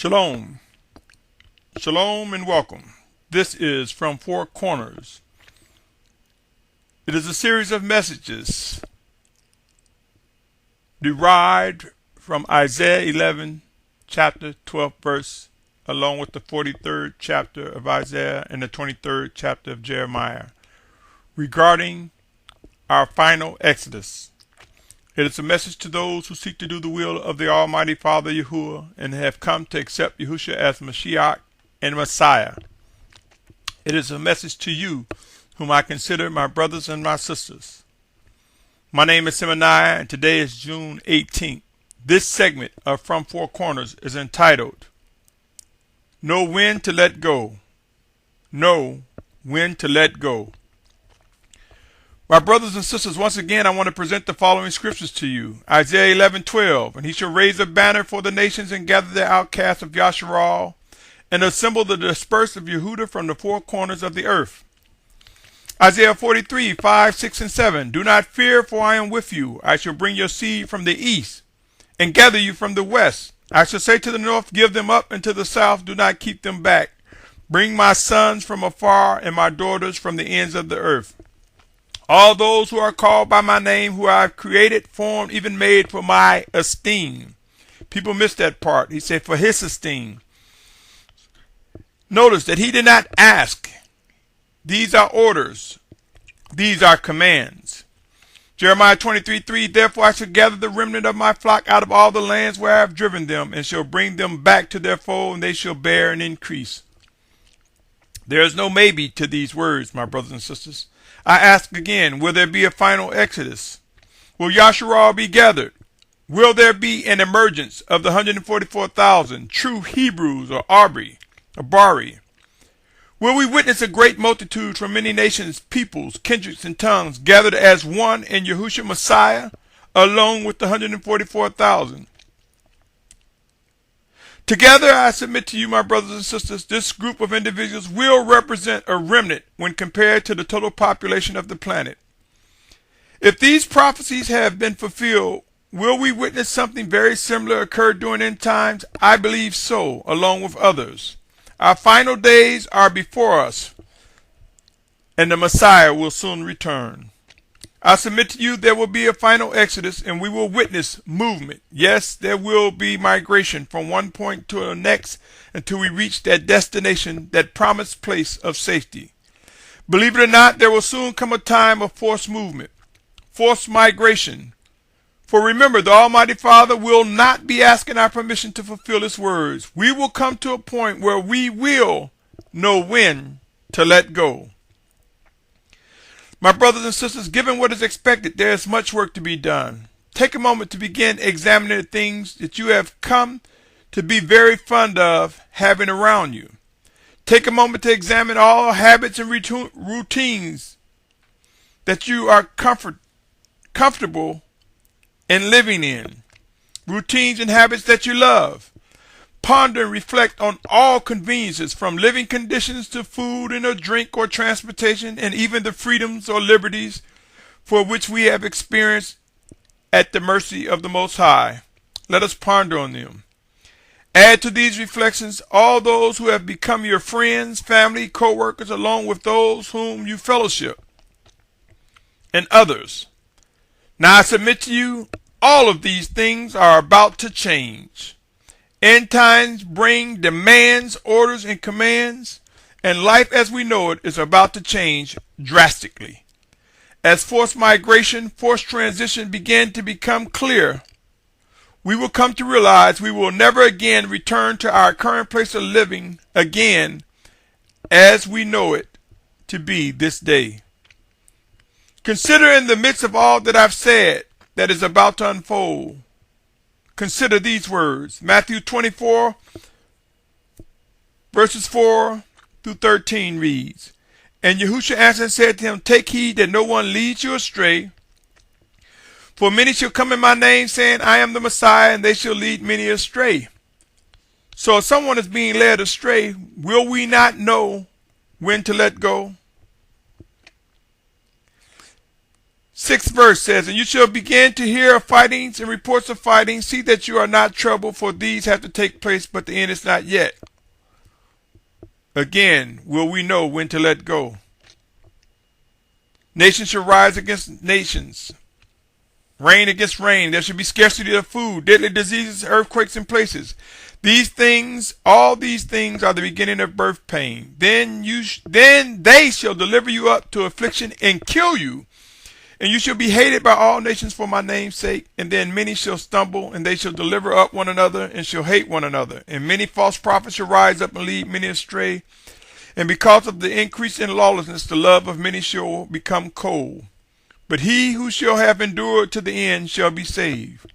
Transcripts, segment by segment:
Shalom. Shalom and welcome. This is From Four Corners. It is a series of messages derived from Isaiah 11, chapter 12 verse, along with the 43rd chapter of Isaiah and the 23rd chapter of Jeremiah, regarding our final exodus. It is a message to those who seek to do the will of the Almighty Father Yahuah and have come to accept Yahusha as Mashyach and Messiah. It is a message to you, whom I consider my brothers and my sisters. My name is Symmanayah, and today is June 18th. This segment of From Four Corners is entitled, Know When to Let Go. Know When to Let Go. My brothers and sisters, once again I want to present the following scriptures to you. Isaiah 11:12, And he shall raise a banner for the nations and gather the outcasts of Yahusha and assemble the dispersed of Yehudah from the four corners of the earth. Isaiah 43:5, 6, and 7, Do not fear, for I am with you. I shall bring your seed from the east and gather you from the west. I shall say to the north, Give them up, and to the south, do not keep them back. Bring my sons from afar and my daughters from the ends of the earth. All those who are called by my name, who I have created, formed, even made for my esteem. People miss that part. He said for his esteem. Notice that he did not ask. These are orders. These are commands. Jeremiah 23:3, Therefore I shall gather the remnant of my flock out of all the lands where I have driven them, and shall bring them back to their fold, and they shall bear and increase. There is no maybe to these words, my brothers and sisters. I ask again, will there be a final exodus? Will Yahusha be gathered? Will there be an emergence of the 144,000 true Hebrews or Bari? Will we witness a great multitude from many nations, peoples, kindreds, and tongues gathered as one in Yahusha Messiah, along with the 144,000? Together, I submit to you, my brothers and sisters, this group of individuals will represent a remnant when compared to the total population of the planet. If these prophecies have been fulfilled, will we witness something very similar occur during end times? I believe so, along with others. Our final days are before us, and the Messiah will soon return. I submit to you there will be a final exodus, and we will witness movement. Yes, there will be migration from one point to the next until we reach that destination, that promised place of safety. Believe it or not, there will soon come a time of forced movement, forced migration. For remember, the Almighty Father will not be asking our permission to fulfill his words. We will come to a point where we will know when to let go. My brothers and sisters, given what is expected, there is much work to be done. Take a moment to begin examining the things that you have come to be very fond of having around you. Take a moment to examine all habits and routines that you are comfortable in living in. Routines and habits that you love. Ponder and reflect on all conveniences, from living conditions to food and a drink or transportation, and even the freedoms or liberties for which we have experienced at the mercy of the Most High. Let us ponder on them. Add to these reflections all those who have become your friends, family, co-workers, along with those whom you fellowship, and others. Now I submit to you, all of these things are about to change. End times bring demands, orders, and commands, and life as we know it is about to change drastically. As forced migration, forced transition begin to become clear, we will come to realize we will never again return to our current place of living again as we know it to be this day. Consider in the midst of all that I've said that is about to unfold, consider these words. Matthew 24, verses 4 through 13 reads, And Yahusha answered and said to him, Take heed that no one leads you astray. For many shall come in my name, saying, I am the Messiah, and they shall lead many astray. So if someone is being led astray, will we not know when to let go? 6th verse says, and you shall begin to hear of fightings and reports of fighting. See that you are not troubled, for these have to take place, but the end is not yet. Again, will we know when to let go? Nations shall rise against nations, rain against rain. There shall be scarcity of food, deadly diseases, earthquakes in places. All these things are the beginning of birth pain. Then they shall deliver you up to affliction and kill you, and you shall be hated by all nations for my name's sake. And then many shall stumble, and they shall deliver up one another, and shall hate one another. And many false prophets shall rise up and lead many astray. And because of the increase in lawlessness, the love of many shall become cold. But he who shall have endured to the end shall be saved.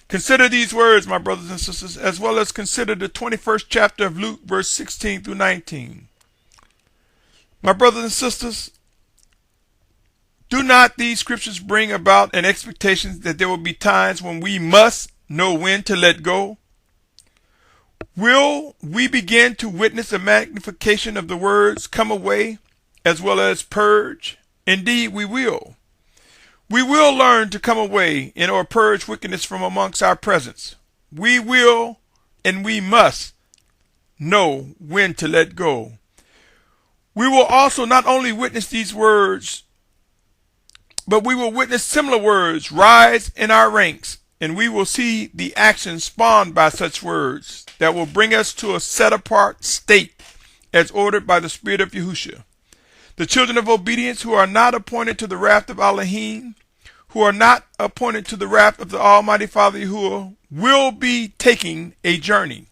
Consider these words, my brothers and sisters, as well as consider the 21st chapter of Luke, verse 16 through 19. My brothers and sisters, do not these scriptures bring about an expectation that there will be times when we must know when to let go? Will we begin to witness a magnification of the words come away as well as purge? Indeed, we will. We will learn to come away and or purge wickedness from amongst our presence. We will and we must know when to let go. We will also not only witness these words, but we will witness similar words rise in our ranks, and we will see the action spawned by such words that will bring us to a set-apart state as ordered by the Spirit of Yahusha. The children of obedience who are not appointed to the wrath of Elohim, who are not appointed to the wrath of the Almighty Father Yahuah, will be taking a journey.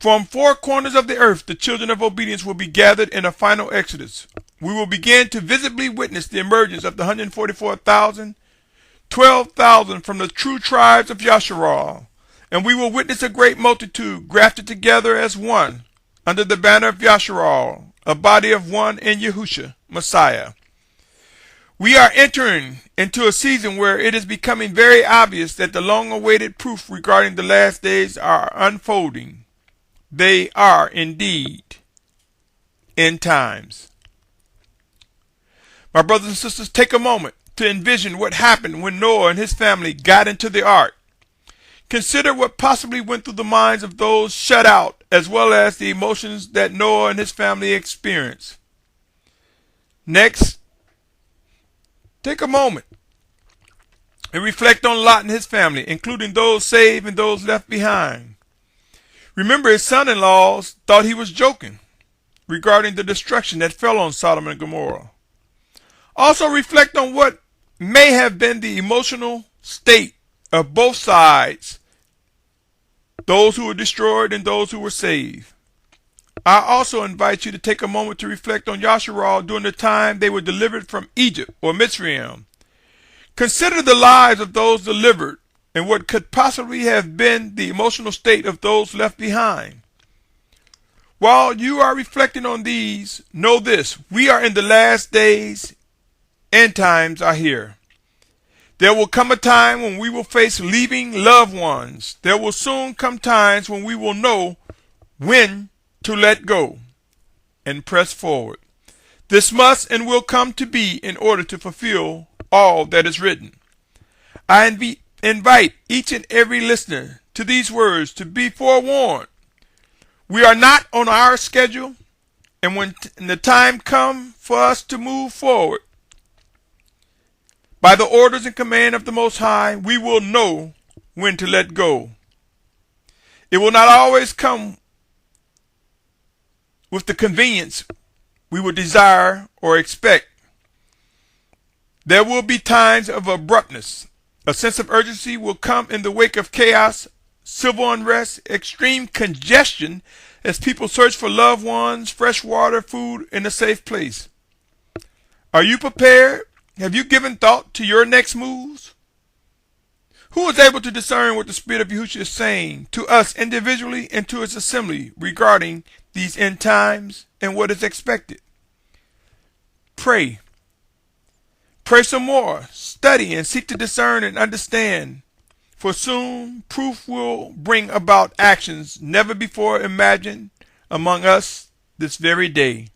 From four corners of the earth, the children of obedience will be gathered in a final exodus. We will begin to visibly witness the emergence of the 144,000, 12,000 from the true tribes of Yasharal, and we will witness a great multitude grafted together as one under the banner of Yasharal, a body of one in Yahusha, Messiah. We are entering into a season where it is becoming very obvious that the long-awaited proof regarding the last days are unfolding. They are indeed end times. My brothers and sisters, take a moment to envision what happened when Noah and his family got into the ark. Consider what possibly went through the minds of those shut out, as well as the emotions that Noah and his family experienced. Next, take a moment and reflect on Lot and his family, including those saved and those left behind. Remember, his son-in-laws thought he was joking regarding the destruction that fell on Sodom and Gomorrah. Also reflect on what may have been the emotional state of both sides, those who were destroyed and those who were saved. I also invite you to take a moment to reflect on Yasharal during the time they were delivered from Egypt or Mitzrayim. Consider the lives of those delivered and what could possibly have been the emotional state of those left behind. While you are reflecting on these, know this: we are in the last days. End times are here. There will come a time when we will face leaving loved ones. There will soon come times when we will know when to let go and press forward. This must and will come to be in order to fulfill all that is written. I invite each and every listener to these words to be forewarned. We are not on our schedule, and when the time comes for us to move forward, by the orders and command of the Most High, we will know when to let go. It will not always come with the convenience we would desire or expect. There will be times of abruptness. A sense of urgency will come in the wake of chaos, civil unrest, extreme congestion as people search for loved ones, fresh water, food, and a safe place. Are you prepared? Have you given thought to your next moves? Who is able to discern what the Spirit of Yahusha is saying to us individually and to his assembly regarding these end times and what is expected? Pray. Pray some more. Study and seek to discern and understand. For soon proof will bring about actions never before imagined among us this very day.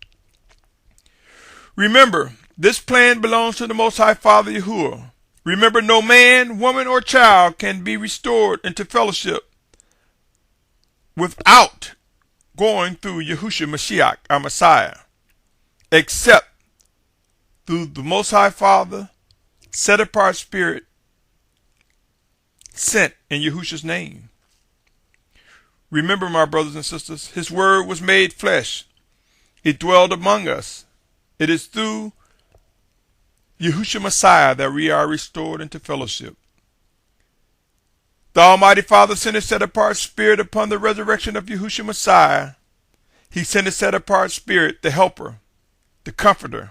Remember, This plan belongs to the Most High Father Yahuah. Remember, no man, woman, or child can be restored into fellowship without going through Yahusha Mashyach, our Messiah, except through the Most High Father, set apart Spirit, sent in Yahusha's name. Remember, my brothers and sisters, His word was made flesh. It dwelled among us. It is through Yahusha Messiah that we are restored into fellowship. The Almighty Father sent His set-apart Spirit upon the resurrection of Yahusha Messiah. He sent His set-apart Spirit, the Helper, the Comforter,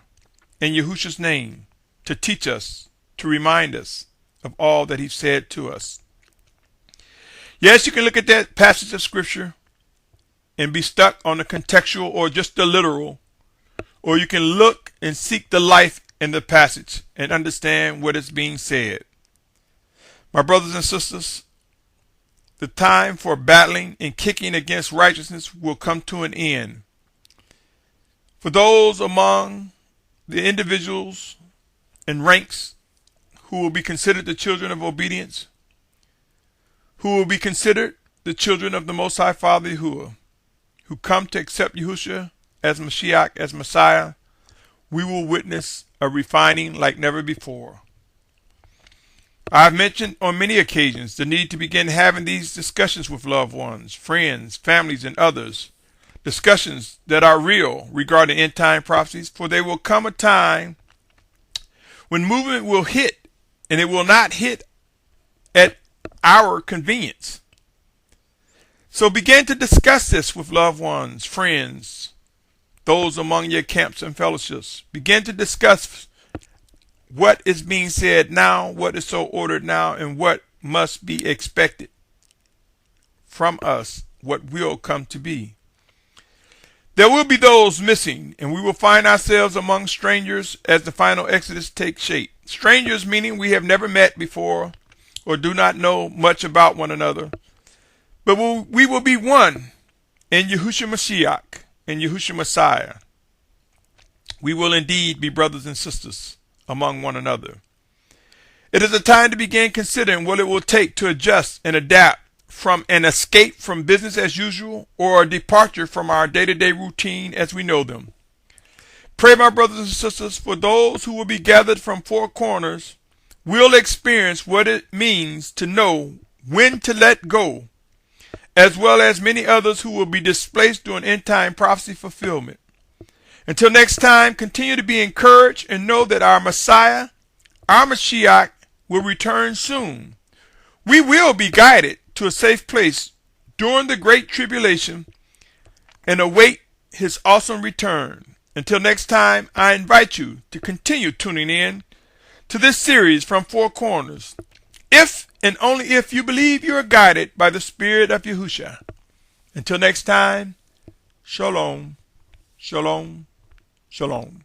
in Yahusha's name, to teach us, to remind us of all that He said to us. Yes, you can look at that passage of Scripture and be stuck on the contextual or just the literal, or you can look and seek the life in the passage and understand what is being said. My brothers and sisters, the time for battling and kicking against righteousness will come to an end. For those among the individuals and ranks who will be considered the children of obedience, who will be considered the children of the Most High Father Yahuah, who come to accept Yahusha as Mashyach, as Messiah, we will witness a refining like never before. I have mentioned on many occasions the need to begin having these discussions with loved ones, friends, families, and others. Discussions that are real regarding end-time prophecies, for there will come a time when movement will hit, and it will not hit at our convenience. So begin to discuss this with loved ones, friends, those among your camps and fellowships. Begin to discuss what is being said now, what is so ordered now, and what must be expected from us, what will come to be. There will be those missing, and we will find ourselves among strangers as the final exodus takes shape. Strangers meaning we have never met before or do not know much about one another. But we will be one in Yahusha Mashyach, in Yahusha Messiah. We will indeed be brothers and sisters among one another. It is a time to begin considering what it will take to adjust and adapt from an escape from business as usual or a departure from our day-to-day routine as we know them. Pray, my brothers and sisters, for those who will be gathered from four corners will experience what it means to know when to let go, as well as many others who will be displaced during end-time prophecy fulfillment. Until next time, continue to be encouraged and know that our Messiah, our Mashyach, will return soon. We will be guided to a safe place during the great tribulation and await His awesome return. Until next time, I invite you to continue tuning in to this series from Four Corners. If and only if you believe you are guided by the Spirit of Yahusha. Until next time, Shalom, Shalom, Shalom.